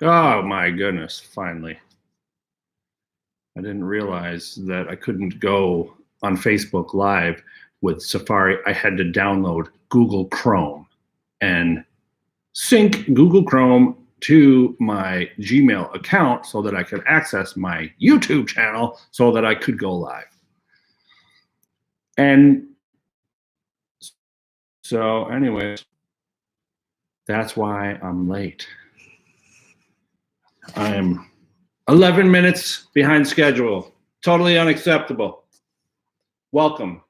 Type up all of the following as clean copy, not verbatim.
Oh my goodness, finally. I didn't realize that I couldn't go on Facebook Live with Safari. I had to download Google Chrome and sync Google Chrome to my Gmail account so that I could access my YouTube channel so that I could go live. And so anyways, that's why I'm late. I am 11 minutes behind schedule. Totally unacceptable. Welcome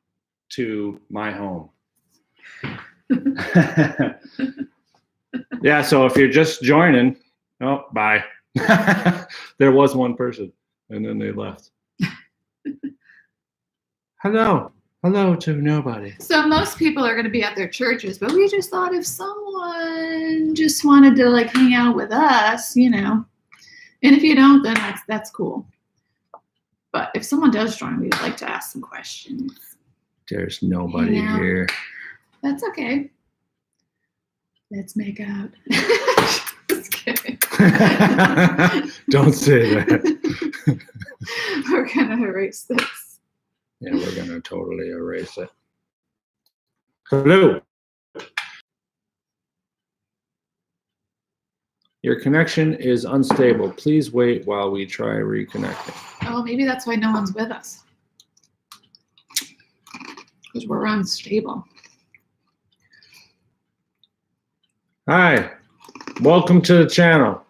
to my home. Yeah, so if you're just joining, oh, bye. There was one person, and then they left. Hello to nobody. So most people are going to be at their churches, but we just thought if someone just wanted to like hang out with us, you know, and if you don't, then that's cool. But if someone does join, we'd like to ask some questions. There's nobody here. That's okay. Let's make out. Just kidding. Don't say that. We're going to erase this. Yeah, we're going to totally erase it. Hello. Your connection is unstable. Please wait while we try reconnecting. Oh, maybe that's why no one's with us. Because we're unstable. Hi. Welcome to the channel.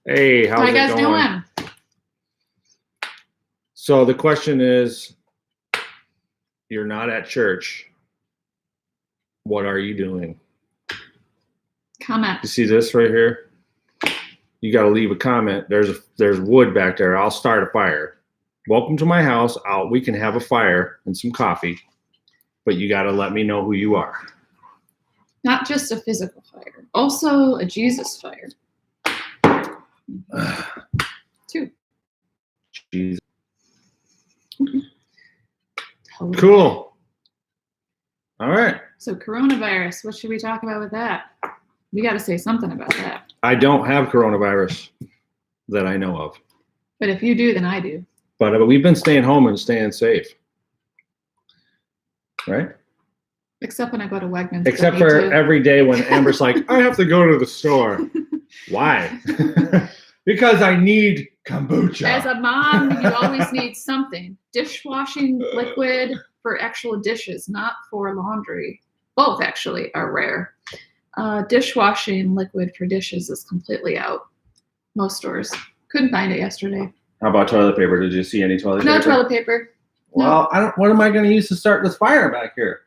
Hey, how's it going? How you guys doing? So the question is, you're not at church. What are you doing? Comment. You see this right here? You got to leave a comment. There's wood back there. I'll start a fire. Welcome to my house. We can have a fire and some coffee, but you got to let me know who you are. Not just a physical fire, also a Jesus fire. Two. Jesus. Totally. Cool. All right. So coronavirus, what should we talk about with that? We got to say something about that. I don't have coronavirus that I know of. But if you do, then I do. But we've been staying home and staying safe. Right? Except when I go to Wegmans. Except for every day when Amber's like, I have to go to the store. Why? Because I need kombucha. As a mom, you always need something. Dishwashing liquid for actual dishes, not for laundry. Both actually are rare. Dishwashing liquid for dishes is completely out. Most stores. Couldn't find it yesterday. How about toilet paper? Did you see any toilet paper? No toilet paper. Well, No. what am I going to use to start this fire back here?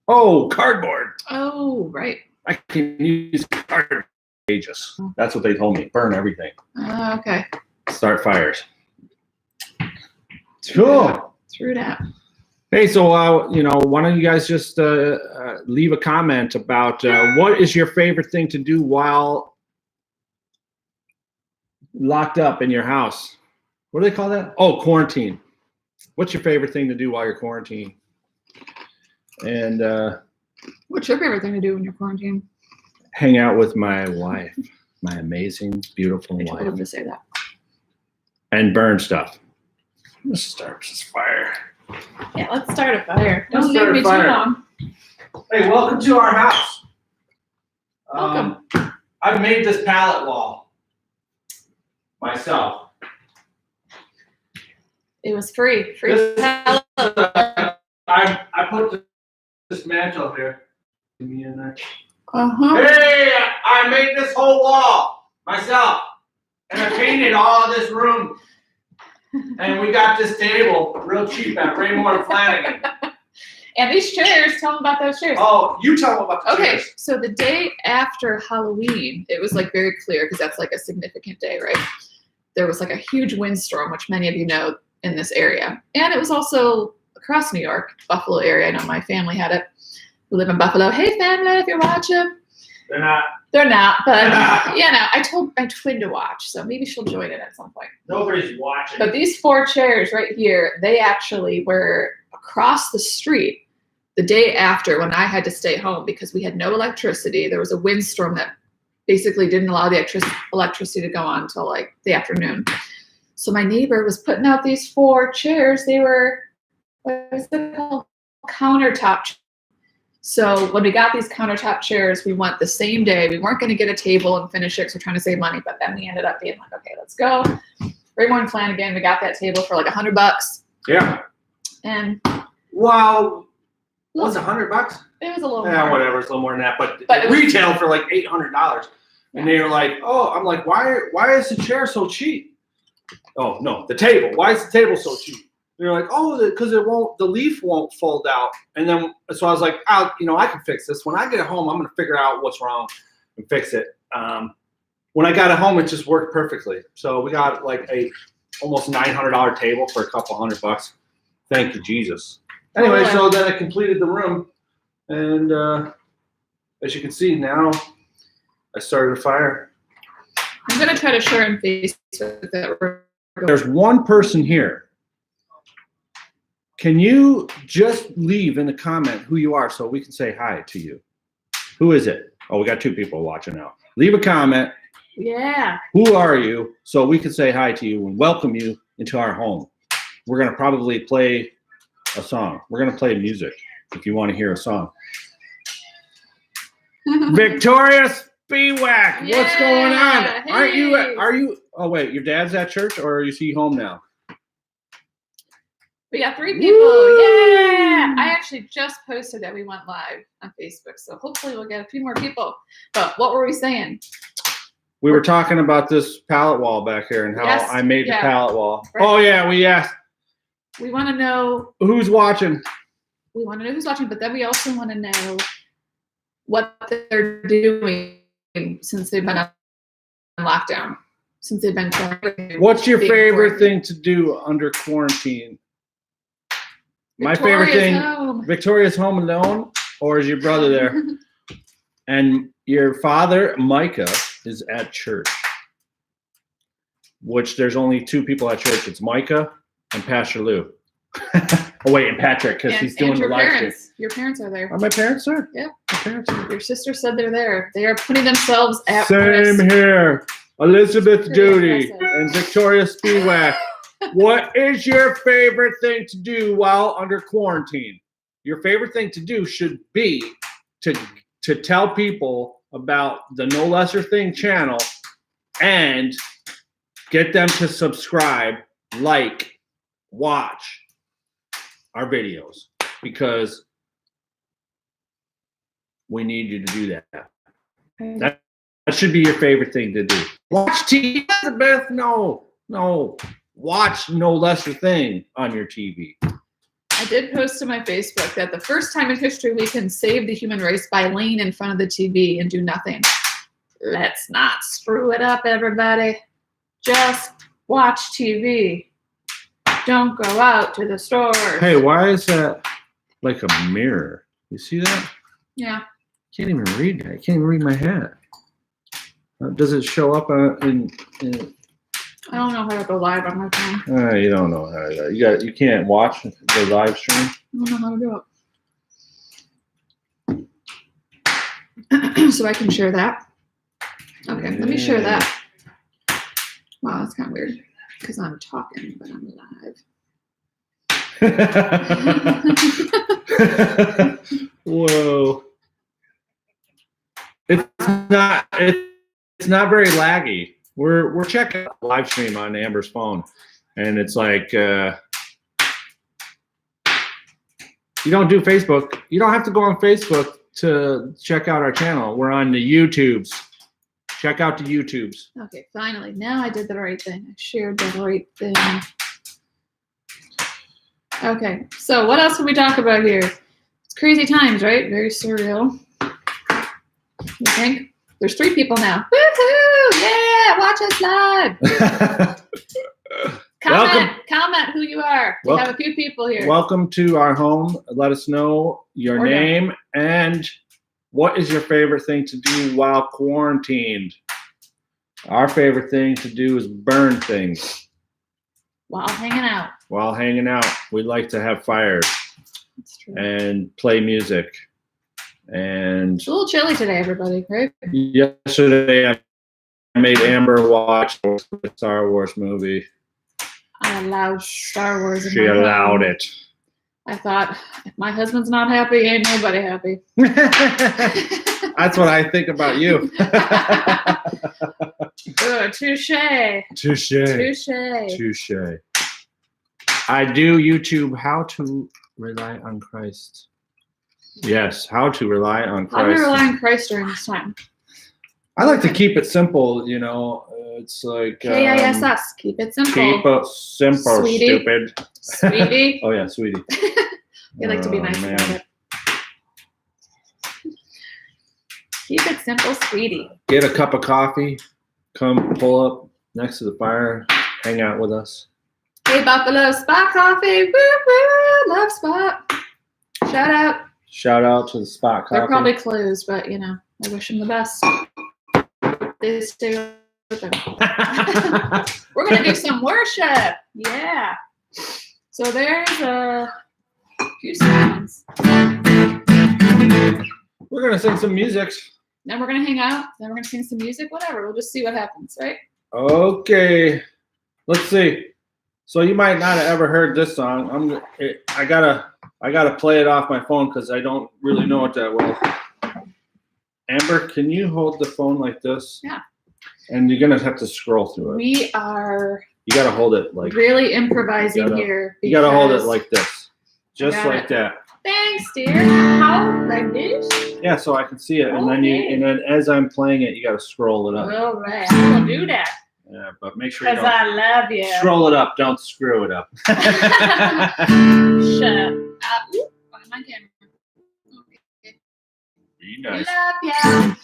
Oh, cardboard. Oh, right. I can use cardboard. That's what they told me. Burn everything. Okay. Start fires. Cool. Through that. Hey, so why don't you guys just leave a comment about what is your favorite thing to do while locked up in your house? What do they call that? Oh, quarantine. What's your favorite thing to do while you're quarantined? And what's your favorite thing to do when you're quarantined? Hang out with my wife, my amazing, beautiful I wife. told him to say that. And burn stuff. Let's start this fire. Yeah, let's start a fire. Don't Let's start leave a me too fire. long. Hey, welcome to our house. Welcome. I've made this pallet wall myself. It was free. Free This- pallet. I put this mantle here. Me in there. Uh-huh. Hey, I made this whole wall myself, and I painted all of this room. And we got this table real cheap at Raymore and Flanagan. And these chairs, tell them about those chairs. Oh, you tell them about the Okay, chairs. so the day after Halloween, it was like very clear because that's like a significant day, right? There was like a huge windstorm, which many of you know in this area. And it was also across New York, Buffalo area. I know my family had it. We live in Buffalo. Hey, family, if you're watching. They're not. They're not, but I told my twin to watch, so maybe she'll join it at some point. Nobody's watching. But these 4 chairs right here, they actually were across the street the day after when I had to stay home because we had no electricity. There was a windstorm that basically didn't allow the electricity to go on until like the afternoon. So my neighbor was putting out these 4 chairs. They were, what is it called? Countertop. So when we got these countertop chairs, we went the same day. We weren't going to get a table and finish it because we're trying to save money. But then we ended up being like, okay, let's go. Raymour & Flanagan. We got that table for like $100. Yeah. And wow, was it $100? it was a little Yeah, more. whatever. It's a little more than that, but But it it was- retailed for like $800. And they were like, "Oh," I'm like, "Why is the chair so cheap?" Oh no, the table. Why is the table so cheap? They're like, "Oh, because the leaf won't fold out." And then so I was like, I can fix this. When I get it home, I'm gonna figure out what's wrong and fix it. When I got it home, it just worked perfectly. So we got like a almost $900 table for a couple $100. Thank you, Jesus. Anyway, so then I completed the room, and as you can see now, I started a fire. I'm going to try to share on Facebook that we're going. There's one person here. Can you just leave in the comment who you are so we can say hi to you? Who is it? Oh, we got 2 people watching now. Leave a comment. Yeah. Who are you? So we can say hi to you and welcome you into our home. We're going to probably play a song. We're going to play music if you want to hear a song. Victoria Spiewak, what's going on? Hey. Are you, oh wait, your dad's at church or is he home now? We got 3 people. Woo! Yeah. I actually just posted that we went live on Facebook. So hopefully we'll get a few more people. But what were we saying? We were talking about this pallet wall back here and how Yes, I made yeah. the pallet wall. Right. Oh yeah, we asked We want to know. who's watching. We want to know who's watching, but then we also want to know what they're doing since they've been on lockdown, since they've been trying. What's your favorite thing to do under quarantine? My favorite thing, Home. Victoria's home alone, or is your brother there? And your father, Micah, is at church. Which there's only 2 people at church. It's Micah and Pastor Lou. Oh wait, and Patrick, because he's doing the your live stream. parents. Your parents are there. Are my parents there? Yeah. My parents are there. Your sister said they're there. They are putting themselves at Same risk. here. Elizabeth Pretty Duty impressive. and Victoria Spiewak. What is your favorite thing to do while under quarantine? Your favorite thing to do should be to tell people about the No Lesser Thing channel and get them to subscribe, like, watch our videos, because we need you to do that. That should be your favorite thing to do. Watch TV, Elizabeth. No. Watch No Lesser Thing on your TV. I did post to my Facebook that the first time in history we can save the human race by laying in front of the TV and do nothing. Let's not screw it up, everybody. Just watch TV. Don't go out to the stores. Hey, why is that like a mirror? You see that? Yeah. Can't even read that. I can't even read my hat. Does it show up in I don't know how to go live on my phone. you don't know how to. You can't watch the live stream. I don't know how to do it. So I can share that. Okay, let me share that. Wow, that's kind of weird because I'm talking, but I'm live. Whoa. It's not very laggy. We're checking out the live stream on Amber's phone, and it's like you don't do Facebook. You don't have to go on Facebook to check out our channel. We're on the YouTubes. Check out the YouTubes. Okay, finally. Now I did the right thing. I shared the right thing. Okay, so what else can we talk about here? It's crazy times, right? Very surreal. You think? There's 3 people now. Woohoo! Yeah! Watch us live! Comment who you are. We have a few people here. Welcome to our home. Let us know your name and what is your favorite thing to do while quarantined. Our favorite thing to do is burn things. While hanging out. While hanging out. We like to have fires That's true. and play music And It's a little chilly today, everybody, right? yesterday I made Amber watch the Star Wars movie. I allowed Star Wars in She my home. allowed it. I thought, if my husband's not happy, ain't nobody happy. That's what I think about you. Touche. Touche. Touche. Touche. I do YouTube how to rely on Christ. Yes, how to rely on I'm going to Christ. rely on Christ during this time. I like to keep it simple, you know. It's like KISS. Keep it simple. keep it simple, Sweetie. stupid. Sweetie. Oh yeah, sweetie. You like to be Oh, nice man. about it. Keep it simple, sweetie. Get a cup of coffee. Come pull up next to the fire. Hang out with us. Hey, Buffalo Spot Coffee. Woo woo. Love Spot. Shout out. Shout out to the Spot Coffee. They're probably closed, but you know, I wish them the best. They stay open. We're gonna do some worship. Yeah. So there's a few songs. We're gonna sing some music. Then we're gonna hang out. Then we're gonna sing some music. Whatever. We'll just see what happens, right? Okay. Let's see. So you might not have ever heard this song. I gotta play it off my phone because I don't really know it that well. Amber, can you hold the phone like this? Yeah. And you're gonna have to scroll through it. We are You gotta hold it like really improvising gotta- here. you gotta hold it because- like this, just Got like it. that. Thanks, dear. How like this? Yeah, so I can see it, and then as I'm playing it, you gotta scroll it up. All right, I will do that Yeah, but make sure you because don't I love you. scroll it up. Don't screw it up. Shut up. Oop, on my camera. Okay. Be nice. Love ya.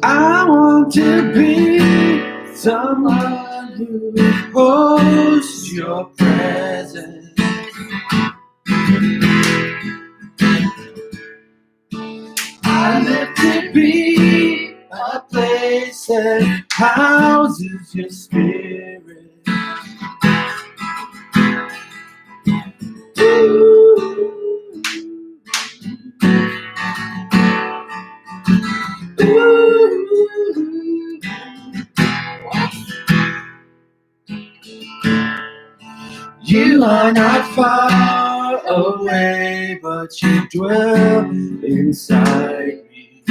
I want to be someone who holds your presence. I live to be a place that houses your spirit. You are not far away, but you dwell inside me.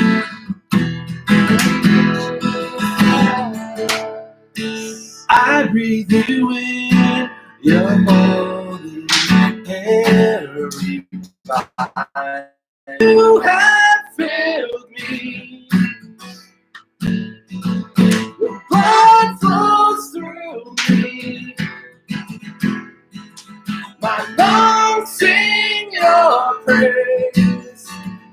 I breathe you in, your holy air. You have filled me. Your blood flows through me. My lungs sing your praise.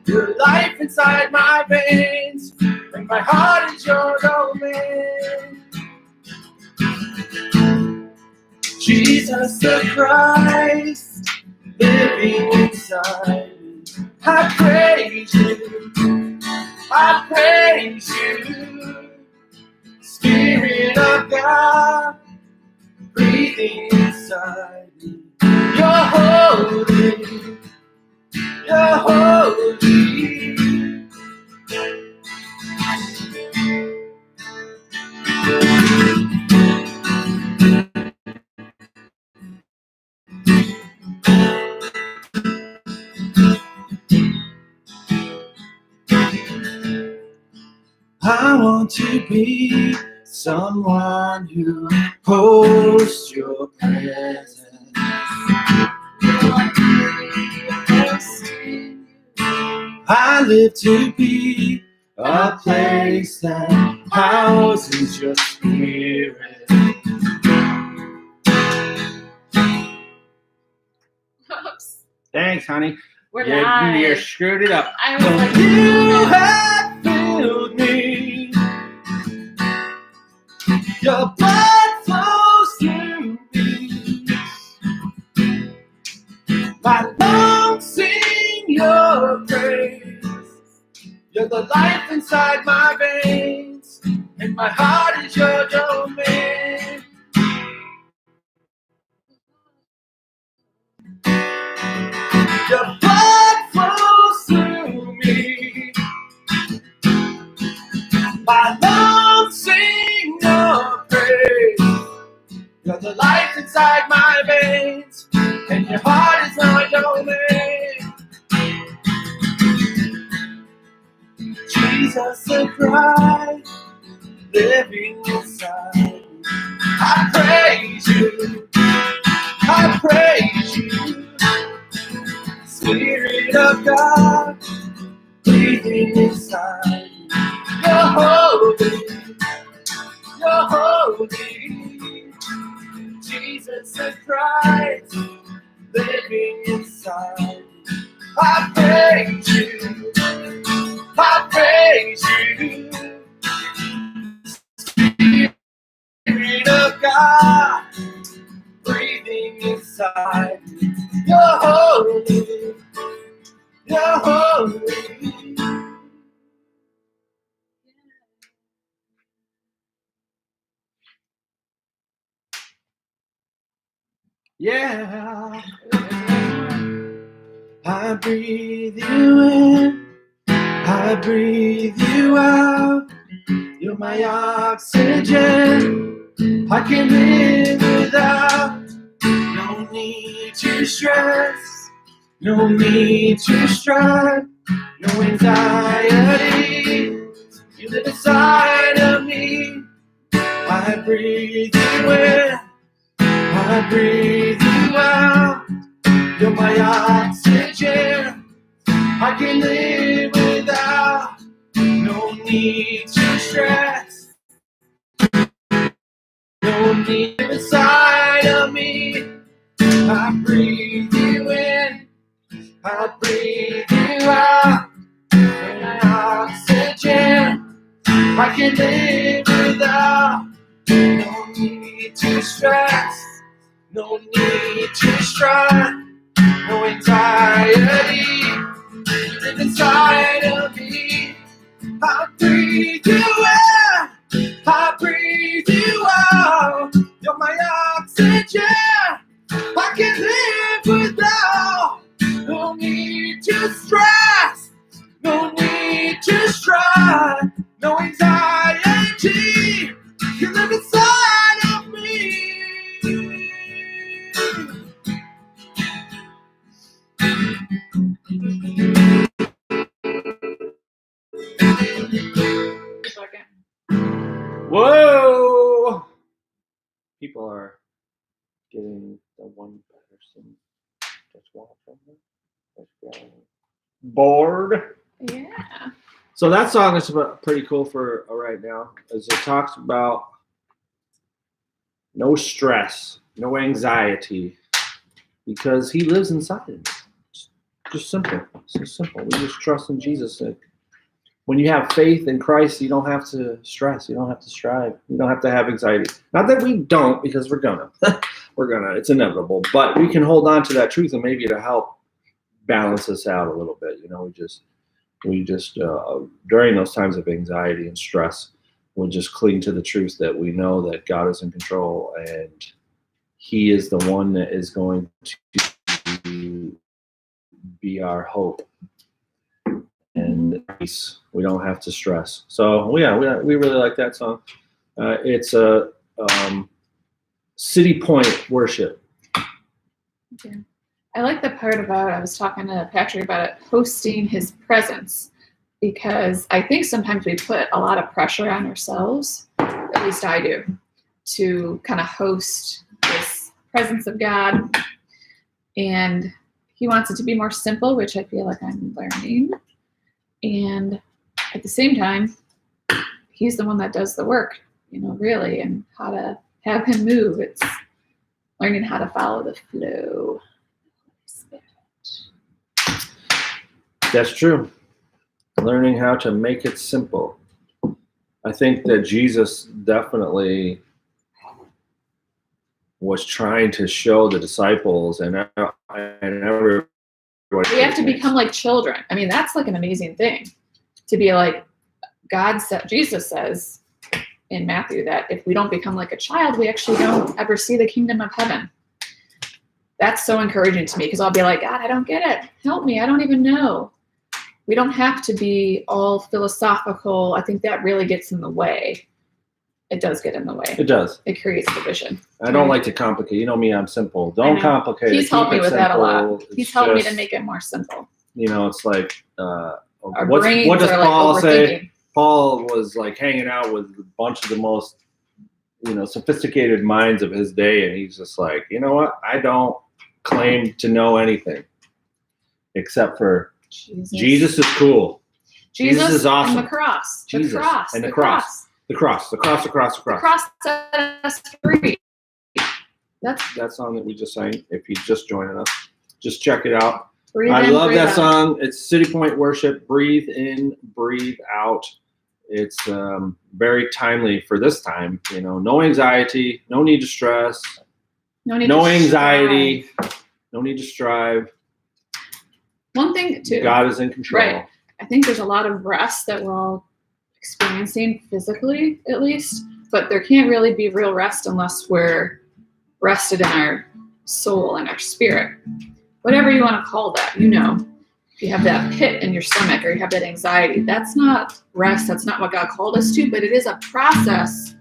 Your life inside my veins, and my heart is your domain. Jesus the Christ, living inside me. I praise you. I praise you. Spirit of God, breathing inside me. You're holy. You're holy. I want to be someone who holds your presence. I live to be a place that houses your spirit. Oops. Thanks, honey. We're You live. screwed it up. I was like, You have filled me. Your blood flows through me. My lungs sing your praise. You're the life inside my veins, and my heart is your domain. Your blood flows My lungs sing your praise. You're the life inside my veins, and your heart is my domain. Jesus the Christ, living inside me. I praise you, I praise you. Spirit of God, breathing inside me. You're holy, you're holy. Jesus the Christ, living inside me. I praise you, I praise you. Spirit of God, breathing inside me. You're holy, you're holy. Yeah, I breathe you in, I breathe you out. You're my oxygen, I can live without. No need to stress, no need to strive, no anxiety. You live inside of me. I breathe you in, I breathe you out. You're my oxygen, I can live without. No need to stress, no need inside of me. I breathe you in, I breathe you out. You're my oxygen, I can live without. No need to stress, no need to strive, no anxiety. You live inside of me. I breathe you in, I breathe you out. You're my oxygen, I can live without. No need to stress, no need to strive, no anxiety. You live inside of me. Whoa! People are getting the one person just watching. Bored. Yeah. So that song is pretty cool for right now, as it talks about no stress, no anxiety, because He lives inside of us. Just simple. It's so simple. We just trust in Jesus. When you have faith in Christ, you don't have to stress. You don't have to strive. You don't have to have anxiety. Not that we don't, because we're gonna. It's inevitable. But we can hold on to that truth, and maybe to help balance us out a little bit. You know, we just during those times of anxiety and stress, we'll just cling to the truth that we know that God is in control, and He is the one that is going to be our hope. And peace. We don't have to stress. So yeah, we really like that song. It's a City Point worship. Yeah. I like the part about, I was talking to Patrick about it, hosting His presence, because I think sometimes we put a lot of pressure on ourselves, at least I do, to kind of host this presence of God. And He wants it to be more simple, which I feel like I'm learning. And at the same time, He's the one that does the work, really, and how to have Him move. It's learning how to follow the flow. That's true. Learning how to make it simple. I think that Jesus definitely was trying to show the disciples and everybody. We have to become like children. I mean, that's like an amazing thing, to be like Jesus says in Matthew that if we don't become like a child, we actually don't ever see the kingdom of heaven. That's so encouraging to me, because I'll be like, God, I don't get it. Help me. I don't even know. we don't have to be all philosophical. I think that really gets in the way. It does get in the way. It does. It creates division. I don't like to complicate. You know me, I'm simple. Don't complicate. He's helped me with that a lot. It's He's helped me to just, make it more simple. You know, it's like, Our what brains does are Paul like say? overthinking. Paul was like hanging out with a bunch of the most, sophisticated minds of his day, and he's just like, you know what? I don't claim to know anything except for Jesus is cool. Jesus is awesome. And the cross. Jesus the cross. and the the cross. The cross. The cross set us free. That's that song that we just sang. If you're just joining us, just check it out. breathe I in, love breathe that out. song. It's City Point Worship. Breathe in, breathe out. It's very timely for this time. No anxiety, no need to stress, No need no to anxiety, strive. no need to strive. One thing too. God is in control. Right. I think there's a lot of rest that we're all experiencing physically, at least, but there can't really be real rest unless we're rested in our soul and our spirit. Whatever you want to call that, if you have that pit in your stomach or you have that anxiety, that's not rest. That's not what God called us to, but it is a process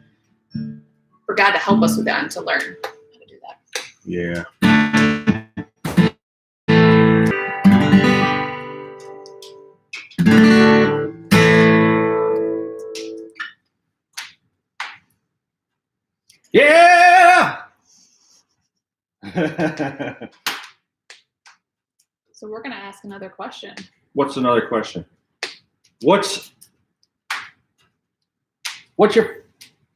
for God to help us with that and to learn how to do that. Yeah. Yeah. So we're going to ask another question. What's another question? What's your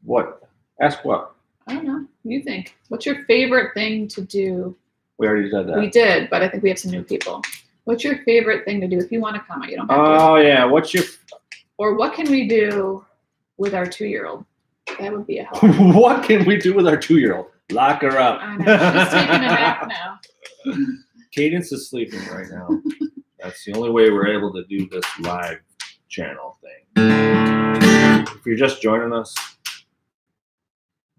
what? Ask what? I don't know. What do you think? What's your favorite thing to do? We already said that. We did, but I think we have some new people. What's your favorite thing to do? If you want to comment, you don't have to. Oh yeah. What's your Or what can we do with our 2-year-old? That would be a help. what can we do with our 2-year-old? Lock her up. I know. She's taking a nap now. Cadence is sleeping right now. That's the only way we're able to do this live channel thing. If you're just joining us,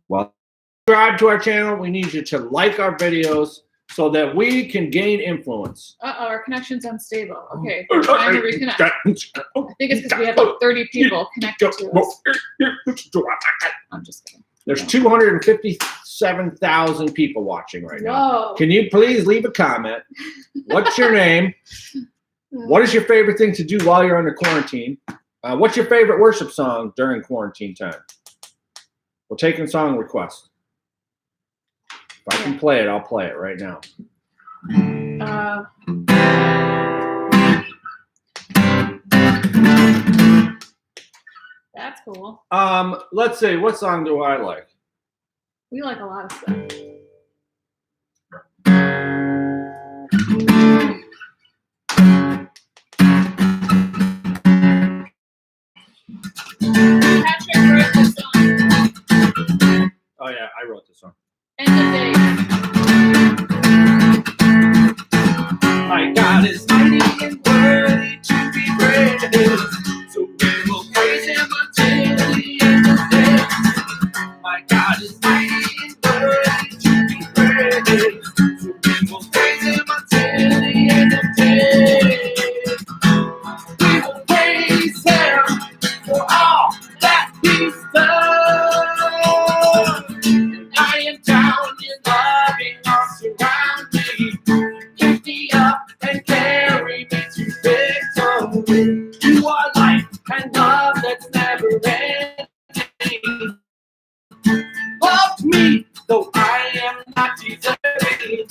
well, subscribe to our channel. We need you to like our videos so that we can gain influence. Uh-oh, our connection's unstable. Okay, we're trying to reconnect. I think it's because we have like 30 people connected to us. I'm just kidding. There's 257,000 people watching right now. Whoa. Can you please leave a comment? What's your name? What is your favorite thing to do while you're under quarantine? What's your favorite worship song during quarantine time? We're taking song requests. If I can play it, I'll play it right now. That's cool. Let's see. What song do I like? We like a lot of stuff. Patrick wrote this song. Oh yeah, I wrote this song. End of days. My God is mighty and worthy to be praised, so we will praise Him until the end of days. My God is mighty and worthy to be praised, so we will praise Him until the end of days. We will praise Him for all that He's done. I am down in loving all surround me. Pick me up and carry me to victory. You are life and love that's never ending. Love me, though I am not deserving.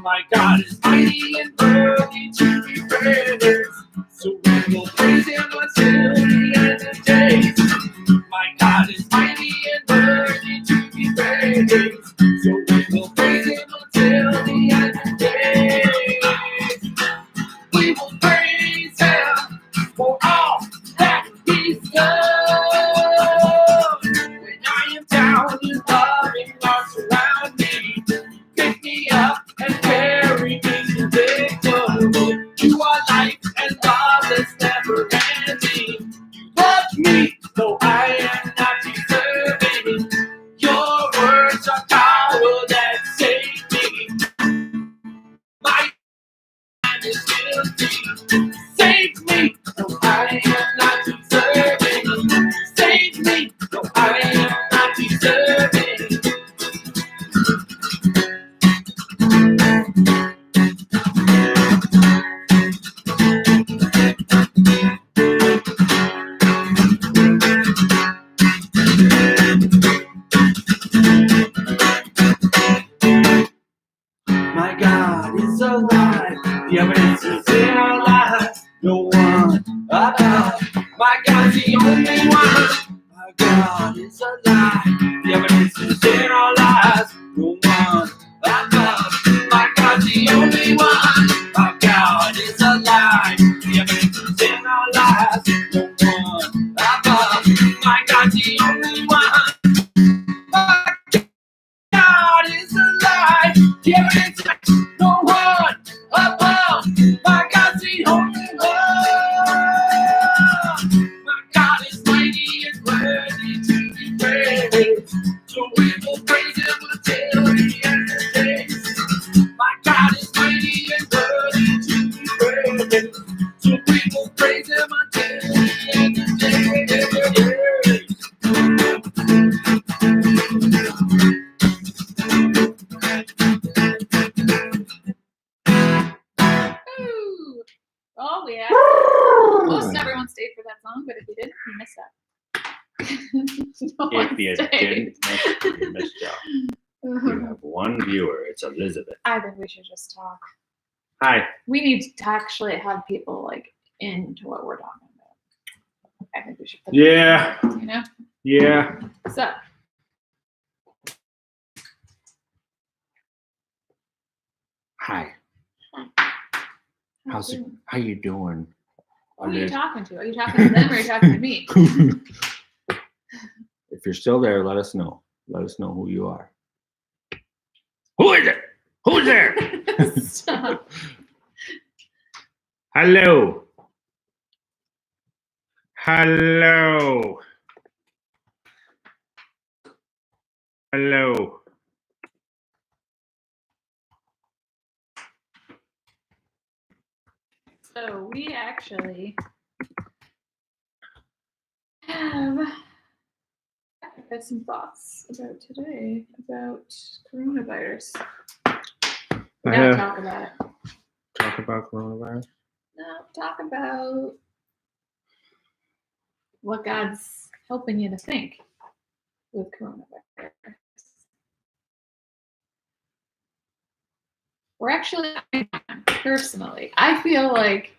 My God is mighty and worthy to be praised, so we will praise Him until the end of days. My God is mighty and worthy to be praised, so we will praise Him until the end of days. We will praise Him for all it's your power that saved me. My mind is guilty. Save me, no, I am not deserving. Save me, no, I am not deserving. My God is alive. The evidence is in our lives. No one above. My God's the only one. My God is alive. The evidence is in our lives. No one above. My God's the only one. My God is alive. The evidence is in our lives. No one above. My God's the only one. My God is alive. The evidence is no one above. My God's the only one. My God is mighty and worthy to be praised. So we will praise him until the end of days. My God is mighty and worthy to be praised. So we will praise him until the end of days. Ooh. Oh, yeah. Most everyone stayed for that song, but if you didn't, you missed that. No one If you stayed. didn't miss it, you missed out. You have one viewer. It's Elizabeth. I think we should just talk. Hi. We need to actually have people like into what we're talking about. I think we should put Yeah. you know? Yeah. So Hi. how's it? How you doing? Who are you talking to? Are you talking to them or are you talking to me? If you're still there, let us know. Let us know who you are. Who is it? Who's there? Stop. Hello. Hello. Hello. So we actually have had some thoughts about today about coronavirus. We're gonna talk about it. Talk about coronavirus? No, talk about what God's helping you to think with coronavirus. We're actually, personally, I feel like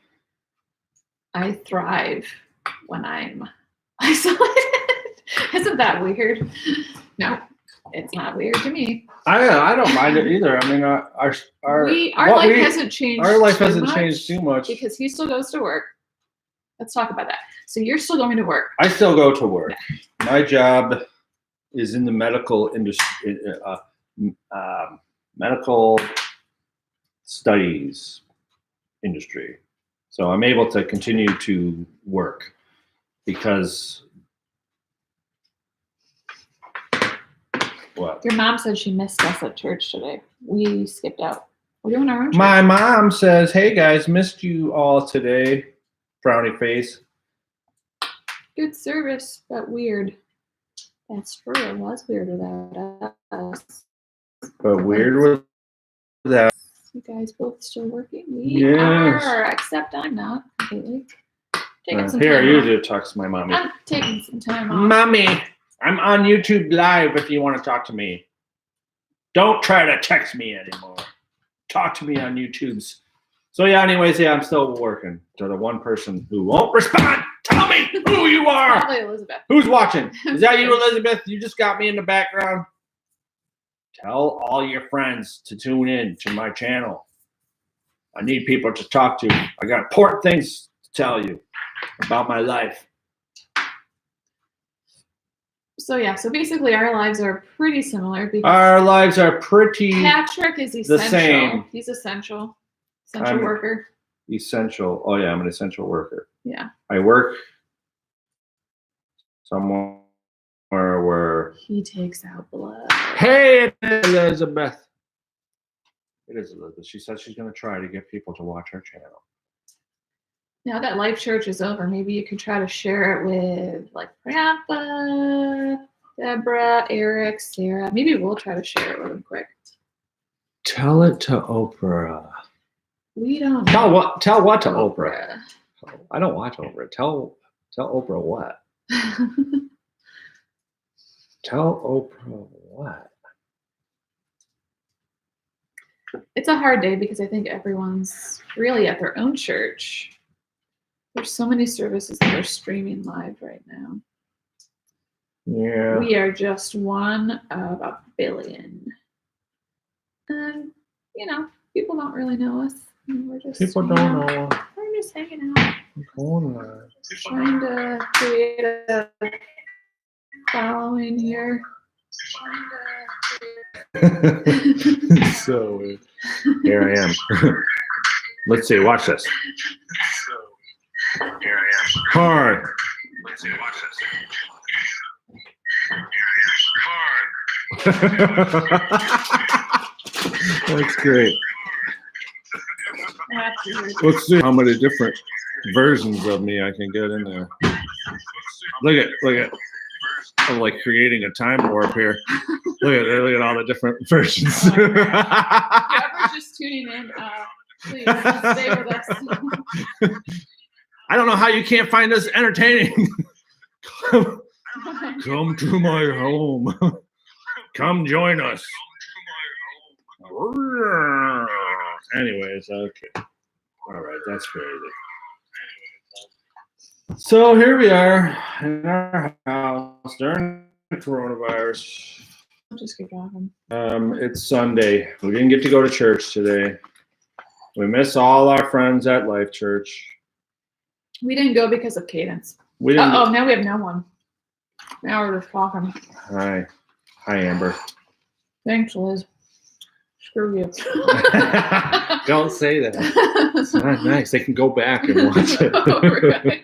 I thrive when I'm isolated. Isn't that weird? No, it's not weird to me. I don't mind it either. I mean, our life hasn't changed. Our life too hasn't much changed too much. because he still goes to work. Let's talk about that. So you're still going to work. I still go to work. My job is in the medical industry, medical studies industry. So I'm able to continue to work because what? Your mom said she missed us at church today. We skipped out. We're doing our own church. My mom says, "Hey guys, missed you all today." Frowny face. Good service, but weird. That's true. It was weird without us. But weird with that. You guys both still working? We Yes. are, except I'm not completely. Taking some Here, time you off. do text my mommy. I'm taking some time off. Mommy, I'm on YouTube Live if you want to talk to me. Don't try to text me anymore. Talk to me on YouTube's. So yeah, anyways, yeah, I'm still working. To the one person who won't respond, tell me who you are. Probably Elizabeth. Who's watching? Is that you, Elizabeth? You just got me in the background. Tell all your friends to tune in to my channel. I need people to talk to. I got important things to tell you about my life. So yeah, so basically our lives are pretty similar because Our lives are pretty Patrick is essential. same. He's essential I'm- worker. essential. Oh yeah, I'm an essential worker. Yeah. I work somewhere Or we're He takes out blood. hey Elizabeth. It is Elizabeth. She said she's gonna try to get people to watch our channel. Now that Life Church is over, maybe you could try to share it with like Grandpa, Deborah, Eric, Sarah. Maybe we'll try to share it with them quick. Tell it to Oprah. We don't Tell know what to Oprah. I don't watch Oprah. Tell Oprah what? Tell Oprah what? It's a hard day because I think everyone's really at their own church. There's so many services that are streaming live right now. Yeah. We are just one of a billion. And, you know, people don't really know us. We're just People don't know. We're just hanging out. Trying to create a following here. So here I am. Let's see. Watch this. Here I am. Hard. Let's see. Watch this. Hard. That's great. Let's see how many different versions of me I can get in there. Look at. I'm like creating a time warp here. Look at all the different versions. Whoever's just tuning in, please just stay with us. I don't know how you can't find this entertaining. Come to my home. Come join us. Anyways, okay. All right, that's crazy. So here we are in our house during the coronavirus. I'll just keep talking. It's Sunday. We didn't get to go to church today. We miss all our friends at Life Church. We didn't go because of Cadence. We didn't. Oh, now we have no one. Now we're just talking. Hi, Amber. Thanks, Liz. Screw you. Don't say that. It's not nice. They can go back and watch it. Oh, right.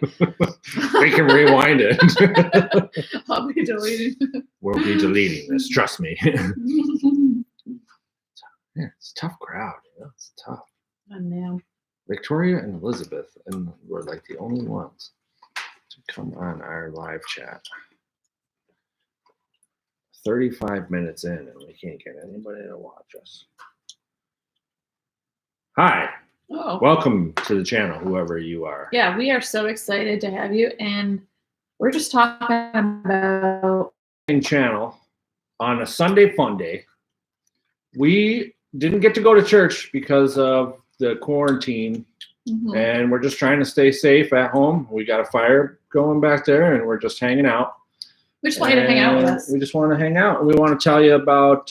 They can rewind it. I'll be deleting. We'll be deleting this. Trust me. Yeah, it's a tough crowd. You know? It's tough. I know. Victoria and Elizabeth and were like the only ones to come on our live chat. 35 minutes in and we can't get anybody to watch us. Hi. Oh. Welcome to the channel, whoever you are. Yeah, we are so excited to have you, and we're just talking about channel on a Sunday fun day. We didn't get to go to church because of the quarantine, and we're just trying to stay safe at home. We got a fire going back there, and we're just hanging out. We just want you to hang out with us. We just want to hang out. We want to tell you about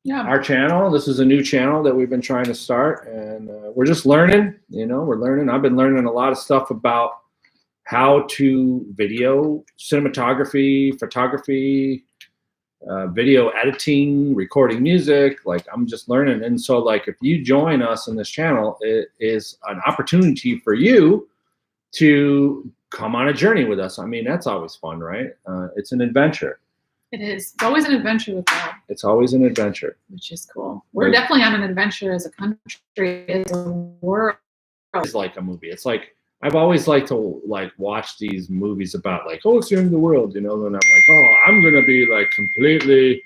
our channel. This is a new channel that we've been trying to start, and we're just learning. You know, we're learning. I've been learning a lot of stuff about how to video, cinematography, photography, video editing, recording music. Like, I'm just learning. And so, like, if you join us in this channel, it is an opportunity for you to come on a journey with us. I mean, that's always fun, right? It's an adventure. It is. It's always an adventure with God. It's always an adventure. Which is cool. We're definitely on an adventure as a country, as a world. It's like a movie. It's like, I've always liked to like watch these movies about like, oh, it's the end of the world, you know, and I'm like, oh, I'm going to be like completely,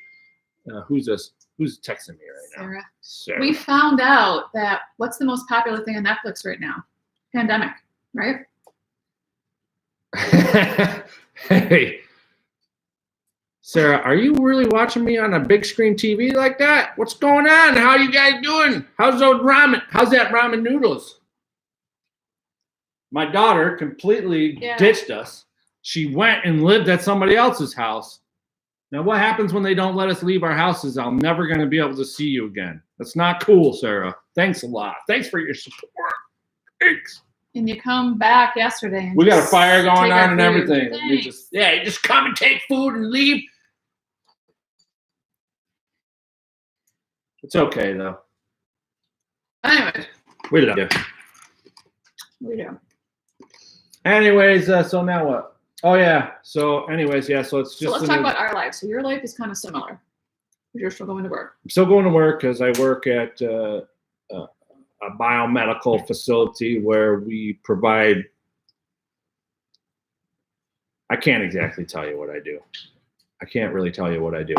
who's this? Who's texting me right now? Sarah. We found out that what's the most popular thing on Netflix right now? Pandemic, right? Hey, Sarah, are you really watching me on a big screen TV like that? What's going on? How you guys doing? How's those ramen? How's that ramen noodles? My daughter completely ditched us. She went and lived at somebody else's house. Now, what happens when they don't let us leave our houses? I'm never going to be able to see you again. That's not cool, Sarah. Thanks a lot. Thanks for your support. Thanks. And you come back yesterday. And we got a fire going on and food. everything. You just come and take food and leave. It's okay, though. Anyway. We love you. We do. Anyways, so now what? Oh yeah. So anyways, yeah. So it's just. So let's talk about our lives. So your life is kind of similar. You're still going to work. I'm still going to work because I work at a biomedical facility where we provide. I can't exactly tell you what I do. I can't really tell you what I do.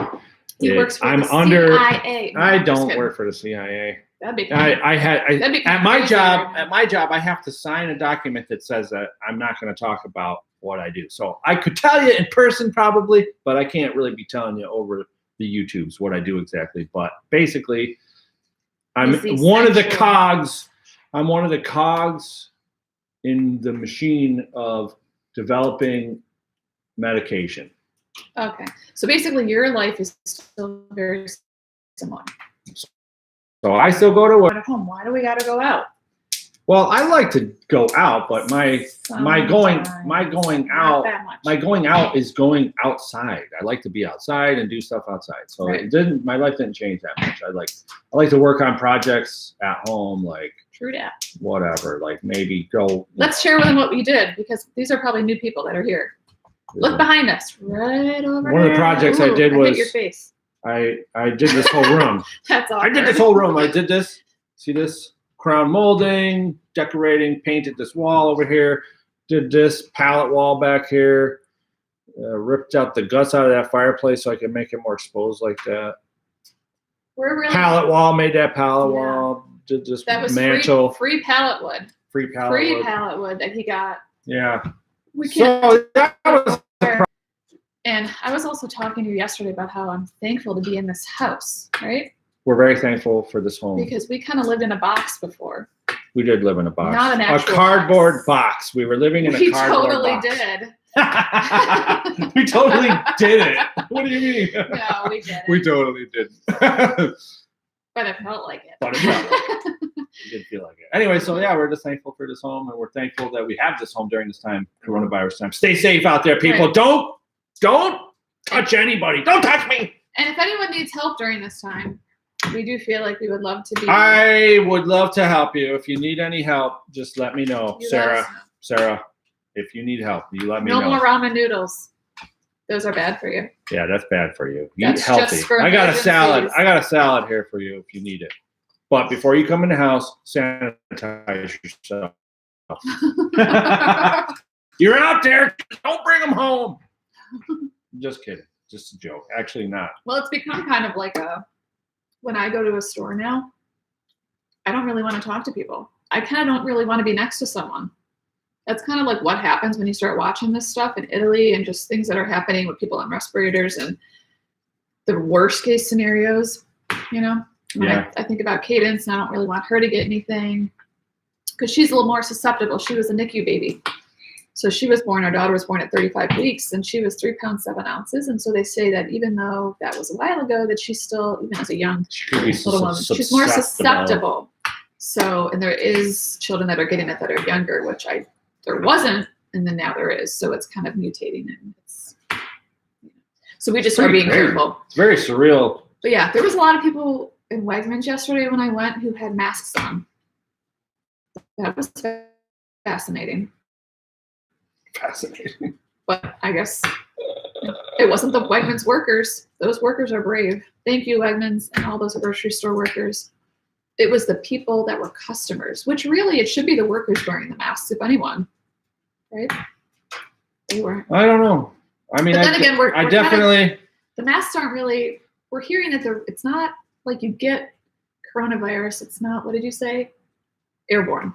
He works for I'm the under. CIA. No, I I'm just don't kidding. work for the CIA. That'd be At kinda my crazy job. right now. At my job, I have to sign a document that says that I'm not going to talk about what I do. So I could tell you in person probably, but I can't really be telling you over the YouTubes what I do exactly. But basically, I'm He's the one of the essential- cogs. I'm one of the cogs in the machine of developing medication. Okay. So basically, your life is still very similar. So I still go to work. At home, why do we got to go out? Well, I like to go out, but my going Not that much. out is going outside. I like to be outside and do stuff outside. So Right. my life didn't change that much. I like to work on projects at home, like True that. whatever, like maybe go. Let's share with them what we did because these are probably new people that are here. Look behind us, right over One of the there. projects I Ooh, did hit was- your face. I did this whole room. That's awkward. I did this whole room. I did this. See this? Crown molding, decorating, painted this wall over here, did this pallet wall back here, ripped out the guts out of that fireplace so I could make it more exposed like that. We're really Pallet wall, made that pallet Yeah. wall, did this that was mantle, free pallet wood. free pallet Free wood. pallet wood that he got. Yeah. We can't. So that was And I was also talking to you yesterday about how I'm thankful to be in this house, right? we're very thankful for this home. Because we kind of lived in a box before. We did live in a box. Not an a actual cardboard box. We were living in a We cardboard totally box. did. We totally did it. What do you mean? No, we did. We totally did. But it felt like it. But it felt like it did feel like it. Anyway, so yeah, we're just thankful for this home, and we're thankful that we have this home during this time, coronavirus time. Stay safe out there, people. Right. Don't touch anybody. Don't touch me. And if anyone needs help during this time, we do feel like we would love to be. I would love to help you. If you need any help, just let me know, You let Sarah. us know. Sarah, if you need help, you let me No know. more ramen noodles. Those are bad for you. Yeah, that's bad for you. Eat That's healthy. just for I got a emergencies. salad. I got a salad here for you if you need it. But before you come in the house, sanitize yourself. You're out there. Don't bring them home. Just kidding. Just a joke. Actually, not. Well, it's become kind of like when I go to a store now, I don't really want to talk to people. I kind of don't really want to be next to someone. That's kind of like what happens when you start watching this stuff in Italy and just things that are happening with people on respirators and the worst case scenarios, you know? When Yeah. I think about Cadence and I don't really want her to get anything because she's a little more susceptible. She was a NICU baby. So our daughter was born at 35 weeks and she was 3 pounds, 7 ounces. And so they say that even though that was a while ago, that she's still, even as a young She could be little woman, she's more susceptible. So, and there is children that are getting it that are younger, which there wasn't, and then now there is. So it's kind of mutating and so we just are being careful. It's very surreal. But yeah, there was a lot of people in Wegmans yesterday when I went who had masks on. That was fascinating. Fascinating. But I guess it wasn't the Wegmans workers. Those workers are brave. Thank you, Wegmans, and all those grocery store workers. It was the people that were customers, which really it should be the workers wearing the masks, if anyone, right? They weren't. I don't know. I mean, But then again, we're definitely. the masks aren't really. We're hearing that it's not like you get coronavirus. It's not. What did you say? Airborne.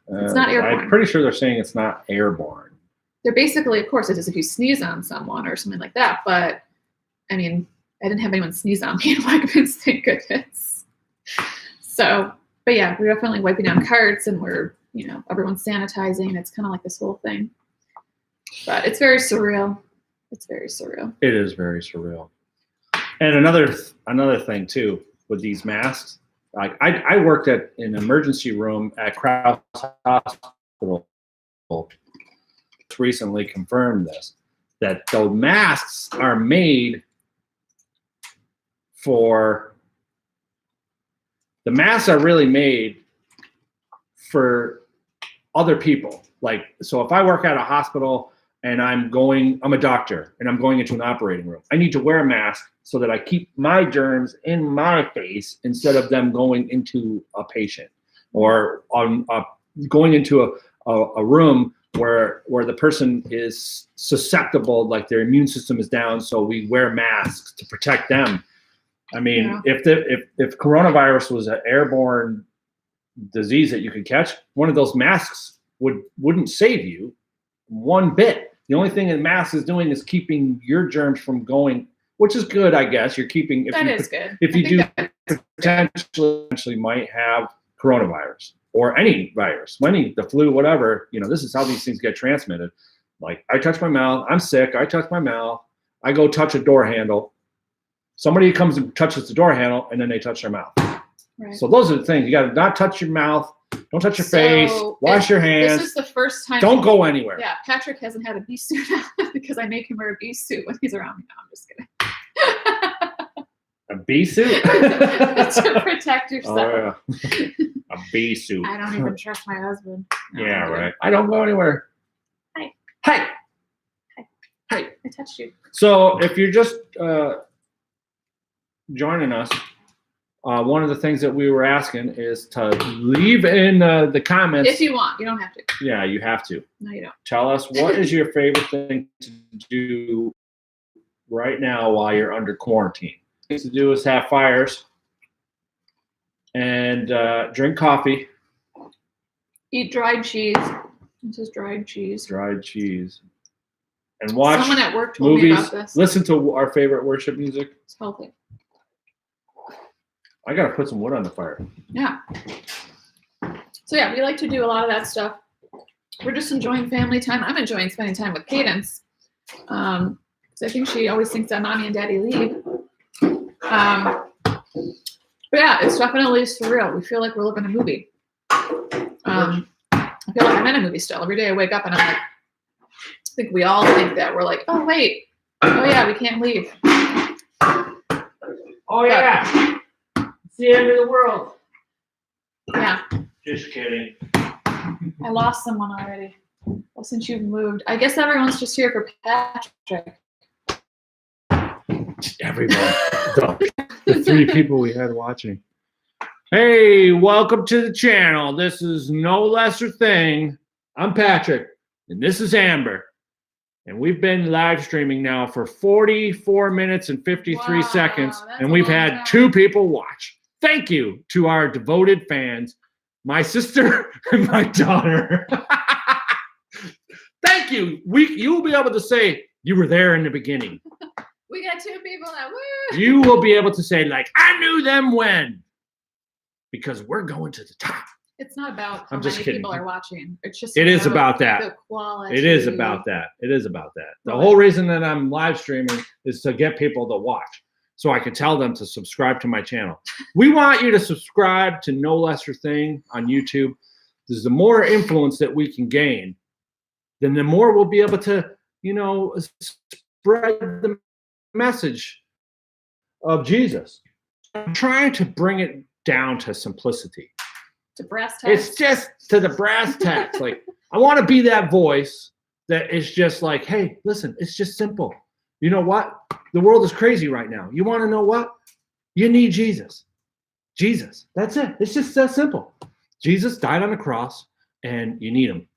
It's not airborne. I'm pretty sure they're saying it's not airborne. They're basically, of course, it is if you sneeze on someone or something like that. But I mean, I didn't have anyone sneeze on me in Wegmans, thank goodness. So, but yeah, we're definitely wiping down carts and we're, everyone's sanitizing. It's kind of like this whole thing. But it's very surreal. It's very surreal. It is very surreal. And another thing too with these masks, like I worked at an emergency room at Krause Hospital. Recently confirmed this, that the masks are made really made for other people. Like, so if I work at a hospital, and I'm a doctor and I'm going into an operating room. I need to wear a mask so that I keep my germs in my face instead of them going into a patient or going into a room where the person is susceptible, like their immune system is down. So we wear masks to protect them. I mean, if coronavirus was an airborne disease that you could catch, one of those masks wouldn't save you one bit. The only thing a mask is doing is keeping your germs from going, which is good, I guess. You're keeping if you do potentially might have coronavirus or any virus, the flu, whatever. This is how these things get transmitted. Like I touch my mouth, I'm sick. I touch my mouth. I go touch a door handle. Somebody comes and touches the door handle, and then they touch their mouth. Right. So those are the things. You got to not touch your mouth. Don't touch your face. Wash your hands. This is the first time. Don't go anywhere. Yeah, Patrick hasn't had a bee suit because I make him wear a bee suit when he's around me. No, I'm just kidding. A bee suit? To protect yourself. Oh, yeah. A bee suit. I don't even trust my husband. No, yeah, right. I don't go anywhere. Hi. Hi. Hi. Hi. I touched you. So if you're just joining us, one of the things that we were asking is to leave in the comments. If you want, you don't have to. Yeah, you have to. No, you don't. Tell us what is your favorite thing to do right now while you're under quarantine. Things to do is have fires and drink coffee. Eat dried cheese. This is dried cheese. Dried cheese. And watch Someone at work told me movies. about this. Listen to our favorite worship music. It's healthy. I gotta put some wood on the fire. Yeah. So yeah, we like to do a lot of that stuff. We're just enjoying family time. I'm enjoying spending time with Cadence. Because I think she always thinks that mommy and daddy leave. But yeah, it's definitely surreal. We feel like we're living a movie. I feel like I'm in a movie still. Every day I wake up and I'm like, I think we all think that. We're like, oh wait. Oh yeah, we can't leave. Oh yeah. It's the end of the world. Yeah. Just kidding. I lost someone already. Well, since you've moved, I guess everyone's just here for Patrick. Everyone. The 3 people we had watching. Hey, welcome to the channel. This is No Lesser Thing. I'm Patrick, and this is Amber. And we've been live streaming now for 44 minutes and 53 seconds, and we've had 2 people watch. Thank you to our devoted fans, my sister and my daughter. Thank you. You will be able to say you were there in the beginning. We got 2 people that woo. You will be able to say, like, I knew them when. Because we're going to the top. It's not about how I'm just many kidding. people are watching. It's just It is about that. The quality. It is about that. It is about that. The Right. whole reason that I'm live streaming is to get people to watch, so I can tell them to subscribe to my channel. We want you to subscribe to No Lesser Thing on YouTube. Because the more influence that we can gain, then the more we'll be able to, spread the message of Jesus. I'm trying to bring it down to simplicity. To brass tacks. It's just to the brass tacks. Like, I want to be that voice that is just like, hey, listen, it's just simple. You know what? The world is crazy right now. You want to know what? You need Jesus. Jesus. That's it. It's just that simple. Jesus died on the cross, and you need him.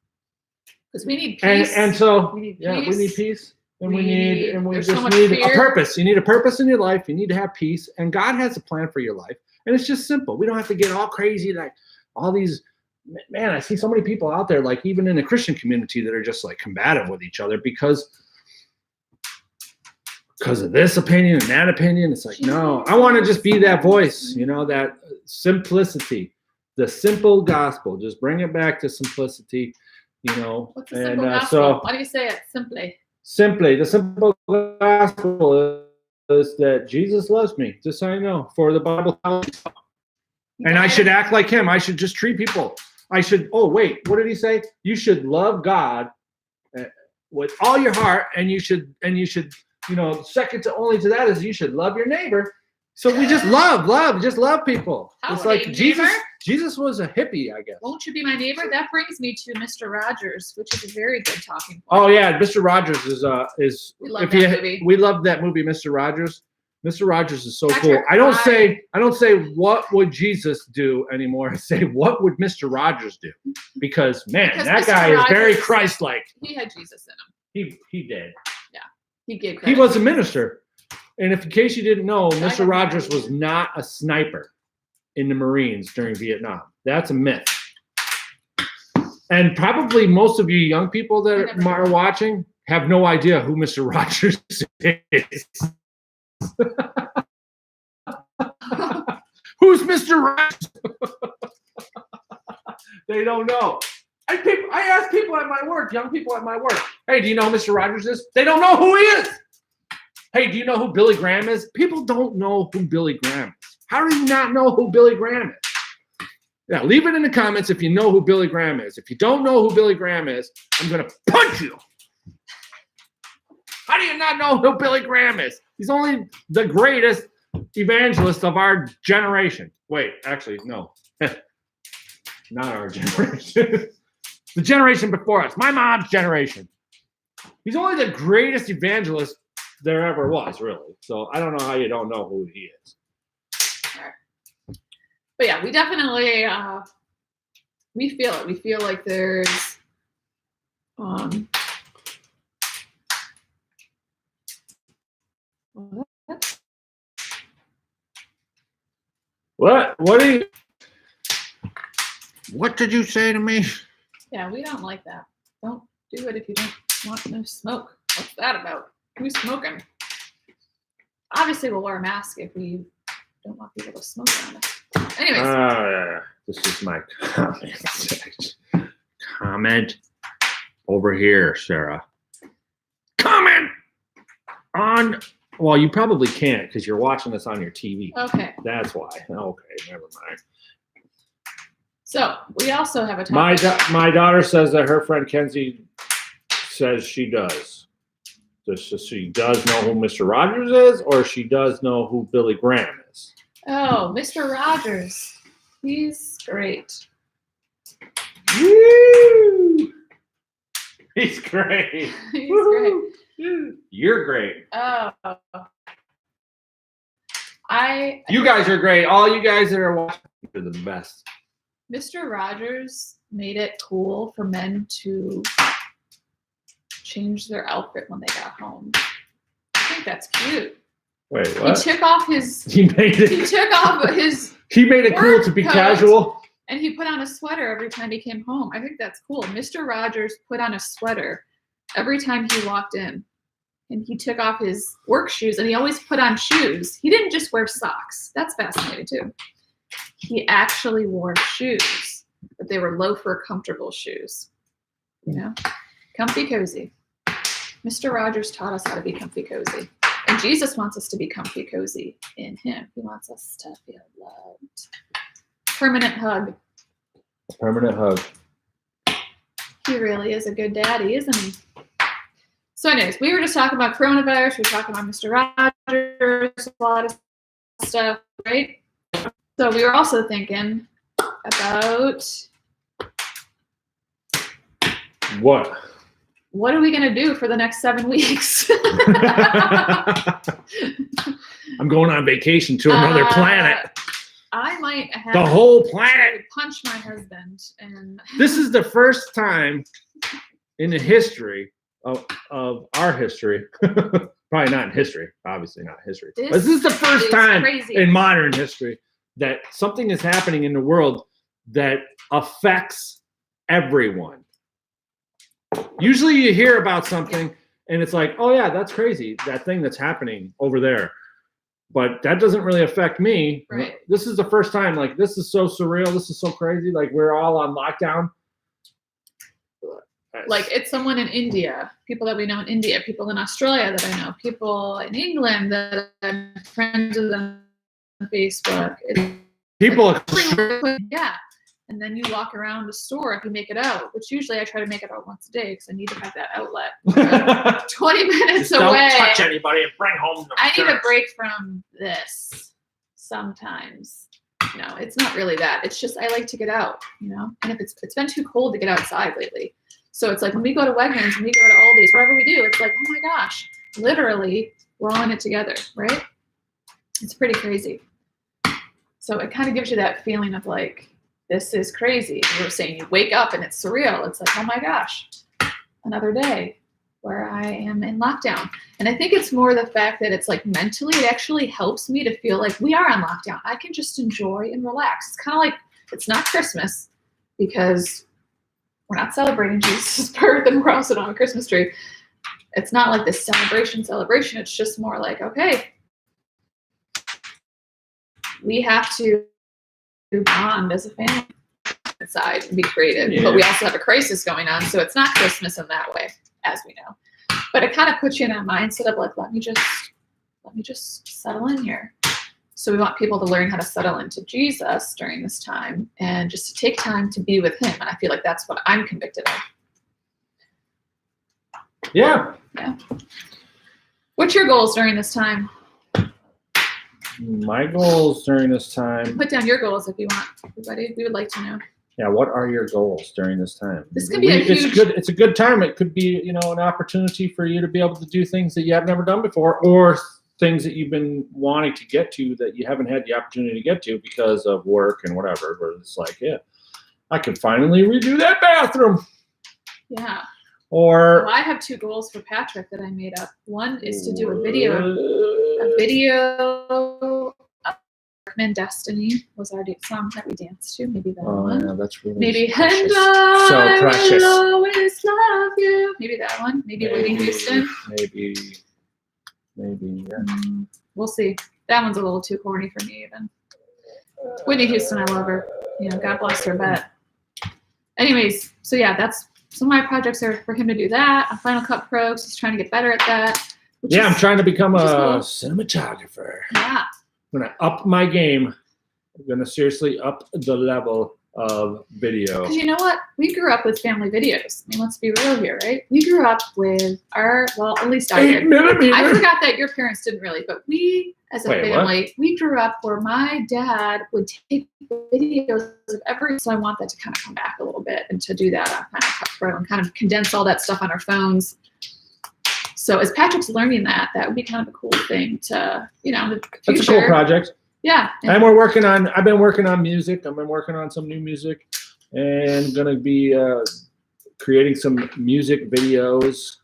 Because we need peace. And so, we need yeah, peace. we need peace. And we there's just so much need fear. a purpose. You need a purpose in your life. You need to have peace. And God has a plan for your life. And it's just simple. We don't have to get all crazy, like all these, man, I see so many people out there, like even in the Christian community, that are just like combative with each other because of this opinion and that opinion. It's like, no, I want to just be that voice, that simplicity, the simple gospel. Just bring it back to simplicity, What's the simple and gospel? so Why do you say it simply? simply, the simple gospel is that Jesus loves me, just so you know, for the Bible tells me so. And I should act like him. I should just treat people. I should, oh, wait, what did he say? You should love God with all your heart, and you should, second to only to that is you should love your neighbor So we just love people. It's Holiday like Jesus. neighbor. Jesus was a hippie, I guess. Won't you be my neighbor? That brings me to Mr. Rogers, which is a very good talking point. Oh yeah, Mr. Rogers is We love that movie. We love that movie, Mr. Rogers. Mr. Rogers is so Patrick cool. I don't Fry. say what would Jesus do anymore. I say what would Mr. Rogers do? Because man, Because that Mr. guy is very Rogers- Christ-like. He had Jesus in him. He did. He gave He credit was to a Jesus. minister. And if in case you didn't know, I Mr. have Rogers no was not a sniper in the Marines during Vietnam. That's a myth. And probably most of you young people that are watching have no idea who Mr. Rogers is. Who's Mr. Rogers? They don't know. I ask people at my work, young people at my work, hey, do you know who Mr. Rogers is? They don't know who he is. Hey, do you know who Billy Graham is? People don't know who Billy Graham is. How do you not know who Billy Graham is? Yeah, leave it in the comments if you know who Billy Graham is. If you don't know who Billy Graham is, I'm going to punch you. How do you not know who Billy Graham is? He's only the greatest evangelist of our generation. Wait, actually, no. Not our generation. The generation before us. My mom's generation. He's only the greatest evangelist there ever was, really. So I don't know how you don't know who he is. But yeah, we definitely we feel it. We feel like there's What? What do you? What did you say to me? yeah, we don't like that. Don't do it if you don't want no smoke. What's that about? Who's smoking? Obviously, we'll wear a mask if we don't want people to smoke around us. Anyways. Yeah. This is my comment. Comment over here, Sarah. Comment on. Well, you probably can't because you're watching this on your TV. Okay. That's why. Okay, never mind. So we also have a topic. My daughter says that her friend Kenzie says she does. Does she does know who Mr. Rogers is, or she does know who Billy Graham is? Oh, Mr. Rogers. He's great. Woo! He's great. He's Woo-hoo. great. You're great. Oh. You guys are great. All you guys that are watching are the best. Mr. Rogers made it cool for men to change their outfit when they got home. I think that's cute. Wait, what? He took off his He made it. he took off his He made it cool to be work casual. and he put on a sweater every time he came home. I think that's cool. Mr. Rogers put on a sweater every time he walked in. And he took off his work shoes and he always put on shoes. He didn't just wear socks. That's fascinating too. He actually wore shoes, but they were loafer, comfortable shoes. You know, comfy, cozy. Mr. Rogers taught us how to be comfy, cozy. And Jesus wants us to be comfy, cozy in him. He wants us to feel loved. Permanent hug. Permanent hug. He really is a good daddy, isn't he? So anyways, we were just talking about coronavirus. We were talking about Mr. Rogers, a lot of stuff, right? So we were also thinking about what are we going to do for the next 7 weeks? I'm going on vacation to another planet. I might have The whole planet. to punch my husband. And This is the first time in the history of our history. Probably not in history. Obviously not history. But this is the first time crazy. in modern history that something is happening in the world that affects everyone. Usually you hear about something and it's like, oh yeah, that's crazy. That thing that's happening over there. But that doesn't really affect me. Right. This is the first time, like, this is so surreal. This is so crazy. Like, we're all on lockdown. Like, it's someone in India, people that we know in India, people in Australia that I know, people in England that I'm friends with on Facebook. People Yeah. And then you walk around the store if you make it out, which usually I try to make it out once a day because I need to have that outlet. 20 minutes Just away. Don't touch anybody and bring home the I need a germs. break from this. sometimes. No, it's not really that. It's just I like to get out, And if it's been too cold to get outside lately. So it's like when we go to Wegmans and we go to Aldi's, wherever we do, it's like, oh my gosh, literally we're all in it together, right? It's pretty crazy. So it kind of gives you that feeling of like, this is crazy. We're saying you wake up and it's surreal. It's like, oh my gosh, another day where I am in lockdown. And I think it's more the fact that it's like mentally, it actually helps me to feel like we are on lockdown. I can just enjoy and relax. It's kind of like, it's not Christmas because we're not celebrating Jesus' birth and we're also on a Christmas tree. It's not like this celebration. It's just more like, okay, we have to bond as a family inside and be creative, but we also have a crisis going on. So it's not Christmas in that way, as we know, but it kind of puts you in a mindset of like, let me just settle in here. So we want people to learn how to settle into Jesus during this time and just to take time to be with him. And I feel like that's what I'm convicted of. Yeah. What's your goals during this time? My goals during this time. Put down your goals if you want, everybody. We would like to know. Yeah, what are your goals during this time? This could be a huge... It's a good time. It could be, an opportunity for you to be able to do things that you have never done before, or things that you've been wanting to get to that you haven't had the opportunity to get to because of work and whatever. Where it's like, yeah, I can finally redo that bathroom. Yeah. Or well, I have 2 goals for Patrick that I made up. One is to do a video of Darkman Destiny was our song that we danced to. Maybe that one. Yeah, that's really maybe precious. And I So precious. will always love you. Maybe that one. Maybe Whitney Houston. Maybe, yeah. We'll see. That one's a little too corny for me even. Whitney Houston, I love her. God bless her, but anyways, so yeah, that's some of my projects are for him to do that. On Final Cut Pro, he's trying to get better at that. Yeah, I'm trying to become a cinematographer. Yeah. I'm going to up my game. I'm going to seriously up the level of video. Because you know what? We grew up with family videos. I mean, let's be real here, right? We grew up with at least I did. 8mm. I forgot that your parents didn't really, but we, as a family, we grew up where my dad would take videos of every, so I want that to kind of come back a little bit and to do that on Final Cut Pro and kind of condense all that stuff on our phones. So as Patrick's learning that would be kind of a cool thing to, in the future. That's a cool project. Yeah. And I've been working on music. I've been working on some new music and going to be creating some music videos,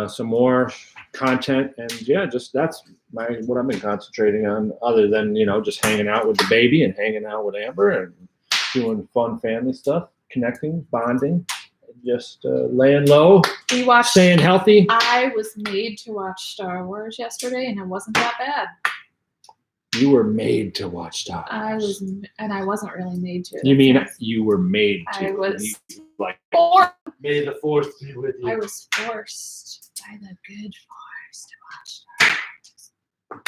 some more content. And yeah, just that's what I've been concentrating on other than, just hanging out with the baby and hanging out with Amber and doing fun family stuff, connecting, bonding. Just laying low, staying healthy. I was made to watch Star Wars yesterday, and it wasn't that bad. You were made to watch Star Wars. I wasn't really made to. You mean you were made to? I was forced. May the Force be with you. I was forced by the good Force to watch Star Wars.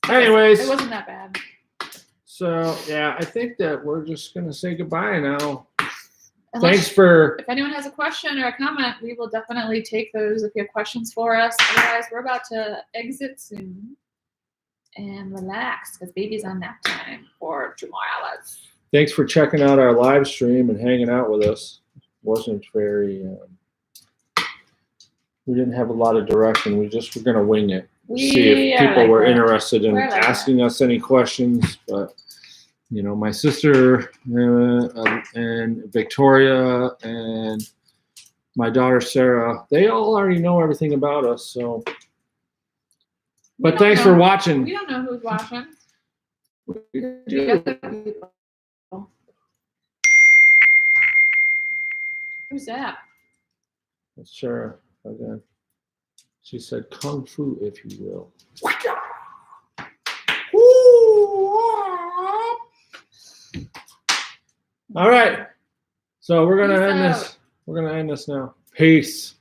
Anyways, it wasn't that bad. So yeah, I think that we're just gonna say goodbye now. If anyone has a question or a comment, we will definitely take those if you have questions for us. Otherwise, we're about to exit soon and relax because baby's on nap time for 2 more hours. Thanks for checking out our live stream and hanging out with us. It wasn't very, we didn't have a lot of direction. We're going to wing it. See if people were interested in asking us any questions, but my sister and Victoria and my daughter Sarah, they all already know everything about us. So, but thanks for watching. We don't know who's watching. Who's that? That's Sarah again. She said kung fu, if you will. All right. So we're going to end this. We're going to end this now. Peace.